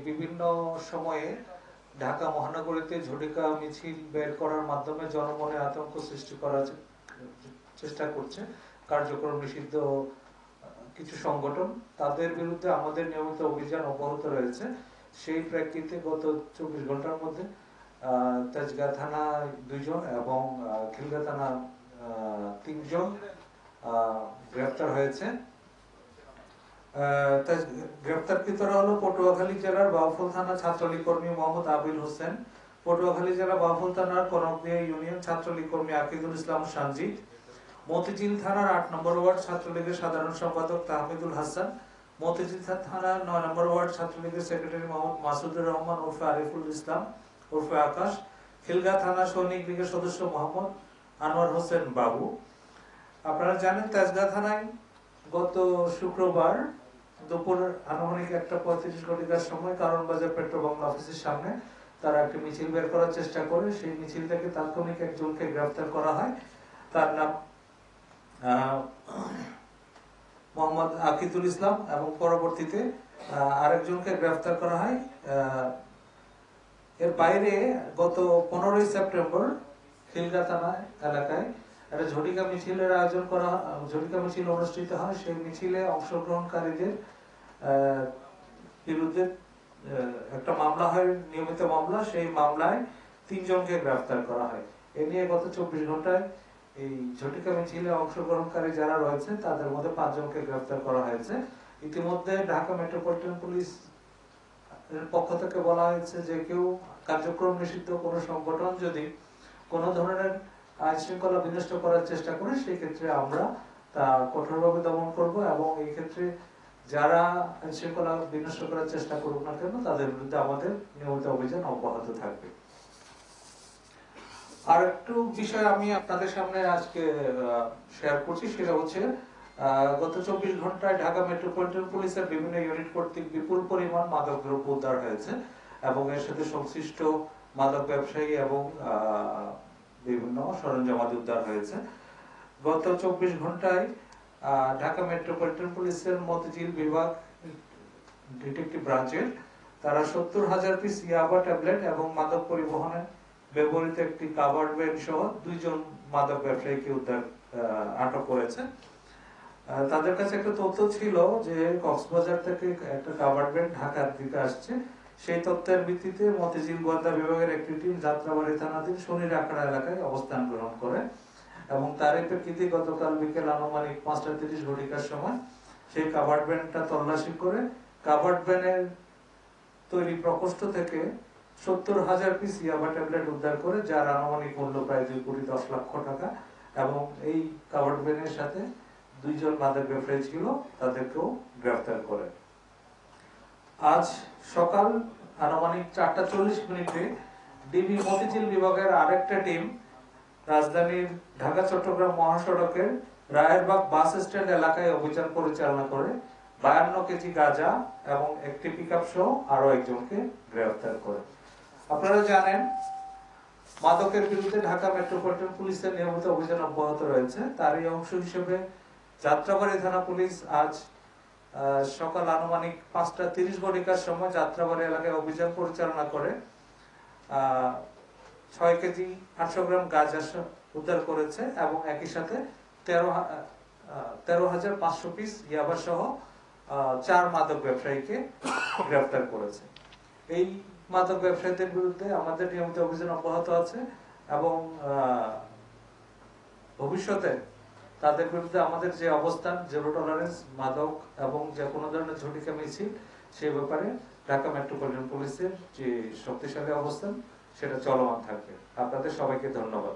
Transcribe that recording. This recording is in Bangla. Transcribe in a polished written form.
বিভিন্ন সময়ে ঢাকা মহানগরীতে ঝটিকা মিছিল বের করার মাধ্যমে জনমনে আতঙ্ক সৃষ্টি করার চেষ্টা করছে কার্যক্রম নিষিদ্ধ কিছু সংগঠন। তাদের বিরুদ্ধে আমাদের নিয়মিত অভিযান অব্যাহত রয়েছে। সেই প্রেক্ষিতে গত 24 ঘন্টার মধ্যে তেজগাঁ থানায় 2 জন এবং খিলগাঁও থানা 3 জন গ্রেফতার হয়েছে। গ্রেফতারকৃতরা হলো পটুয়াখালী জেলার বাউফল থানা ছাত্রলীগ কর্মী মোহাম্মদ আবিল হোসেন, পটুয়াখালী জেলা বাউফল থানার কনকদিয়া ইউনিয়ন ছাত্রলীগ কর্মী আকিদুল ইসলাম সানজিদ, মতিঝিল থানার 8 নম্বর ওয়ার্ড ছাত্রলীগের সাধারণ সম্পাদক তাহমিদুল হাসান, মতিঝিল থানার 9 নম্বর ওয়ার্ড ছাত্রলীগের সেক্রেটারি মোহাম্মদ মাসুদুর রহমান ওরফে আরিফুল ইসলাম ওরফে আকাশ, খিলগাঁও থানা সৈনিক লীগের সদস্য মোহাম্মদ আনোয়ার হোসেন বাবু। আপনারা জানেন তেজগাঁ থানায় গত শুক্রবার দুপুর আনুমানিক 1:35 ঘটিকার সময় কারণ বাজার পেট্রোল বাংলা অফিসের সামনে তারা একটি মিছিল বের করার চেষ্টা করে। সেই মিছিল থেকে তাৎক্ষণিক একজনকে গ্রেফতার করা হয়। তার নাম মোহাম্মদ আকিদুল ইসলাম এবং পরবর্তীতে আরেকজনকে গ্রেফতার করা হয়। এর বাইরে গত 15ই সেপ্টেম্বর খিলগাঁও থানা এলাকায় একটা ঝটিকা মিছিলের আয়োজন করা ঝটিকা মিছিল অনুষ্ঠিত হয়। সেই মিছিলে অংশগ্রহণকারীদের বিরুদ্ধে একটা মামলা হয়, নিয়মিত মামলা। সেই মামলায় 3 জনকে গ্রেফতার করা হয়। এ নিয়ে গত 24 ঘন্টায় এই ঝটিকা মিছিলে অংশগ্রহণকারী যারা রয়েছে তাদের মধ্যে 5 জনকে গ্রেফতার করা হয়েছে। ইতিমধ্যে ঢাকা মেট্রোপলিটন পুলিশ এর পক্ষ থেকে বলা হয়েছে যে কেউ কার্যক্রম নিষিদ্ধ কোনো সংগঠন যদি কোনো ধরনের আইন শৃঙ্খলা বিনষ্ট করার চেষ্টা করে সেই ক্ষেত্রে আমরা তা কঠোরভাবে দমন করব এবং এই ক্ষেত্রে যারা আইন শৃঙ্খলা বিনষ্ট করার চেষ্টা করুক না কেন তাদের বিরুদ্ধে আমাদের নিয়মিত অভিযান অব্যাহত থাকবে। আর একটু বিষয় আমি আপনাদের সামনে আজকে শেয়ার করছি, সেটা হচ্ছে গত 24 ঘন্টায় ঢাকা মেট্রোপলিটন পুলিশের বিভিন্ন ইউনিট কর্তৃক বিপুল পরিমাণ মাদক দ্রব্য উদ্ধার হয়েছে এবং এর সাথে সংশ্লিষ্ট মাদক ব্যবসায়ী এবং বিভিন্ন সরঞ্জামাদি উদ্ধার হয়েছে। গত 24 ঘন্টায় ঢাকা মেট্রোপলিটন পুলিশের মতিঝিল বিভাগ ডিটেকটিভ ব্রাঞ্চের তারা 70,000 পিস ইয়াবা ট্যাবলেট এবং মাদক পরিবহনে ব্যবহৃত একটি কাভার্ড ভ্যান সহ 2 জন মাদক ব্যবসায়ীকে আটক করেছে। তাদের কাছে একটা তথ্য ছিল যে কক্সবাজার থেকে একটা কাভার্ড ভ্যান ঢাকার দিকে আসছে। সেই তথ্যের ভিত্তিতে মতিঝিল গোয়েন্দা বিভাগের একটি টিম যাত্রাবাড়ি থানাধীন শনির আখড়া এলাকায় অবস্থান গ্রহণ করে এবং তারই প্রেক্ষিতে গতকাল বিকেল আনুমানিক 5:30 ঘটিকার সময় সেই কাভার্ড ভ্যানটা তল্লাশি করে কাভার্ড ভ্যানের তৈরি প্রকোষ্ঠ থেকে 70,000 পিস ইয়াবা ট্যাবলেট উদ্ধার করে, যার আনুমানিক মূল্য প্রায় 2,10,00,000 টাকা এবং এই কাভার্ড ভ্যানের সাথে 2 জন মাদক ব্যবসায়ী ছিল, তাদেরকেও গ্রেফতার করে। আজ সকাল আনুমানিক 4:40 ডিবি মতিঝিল বিভাগের আরেকটা টিম রাজধানীর ঢাকা চট্টগ্রাম মহাসড়কের রায়েরবাগ বাস স্ট্যান্ড এলাকায় অভিযান পরিচালনা করে 52 কেজি গাঁজা এবং একটি পিকআপ সহ আরো একজনকে গ্রেফতার করে। আপনারা জানেন মাদকের বিরুদ্ধে ঢাকা মেট্রোপলিটন পুলিশের নিয়মিত অভিযান অব্যাহত রয়েছে। তারই অংশ হিসেবে যাত্রাবাড়ি থানা পুলিশ আজ সকাল আনুমানিক 5:30 ঘটিকার সময় যাত্রাবাড়ি এলাকায় অভিযান পরিচালনা করে 6 কেজি 800 গ্রাম গাঁজা উদ্ধার করেছে এবং একই সাথে 13,500 পিস ইয়াবা সহ 4 মাদক ব্যবসায়ীকে গ্রেফতার করেছে। এই মাদক ব্যবসায়ীদের বিরুদ্ধে আমাদের নিয়মিত অভিযান অব্যাহত আছে এবং ভবিষ্যতে তাদের বিরুদ্ধে আমাদের যে অবস্থান জিরো টলারেন্স মাদক এবং যে কোনো ধরনের ঝটিকা মিছিল সে ব্যাপারে ঢাকা মেট্রোপলিটন পুলিশের যে শক্তিশালী অবস্থান সেটা চলমান থাকবে। আপনাদের সবাইকে ধন্যবাদ।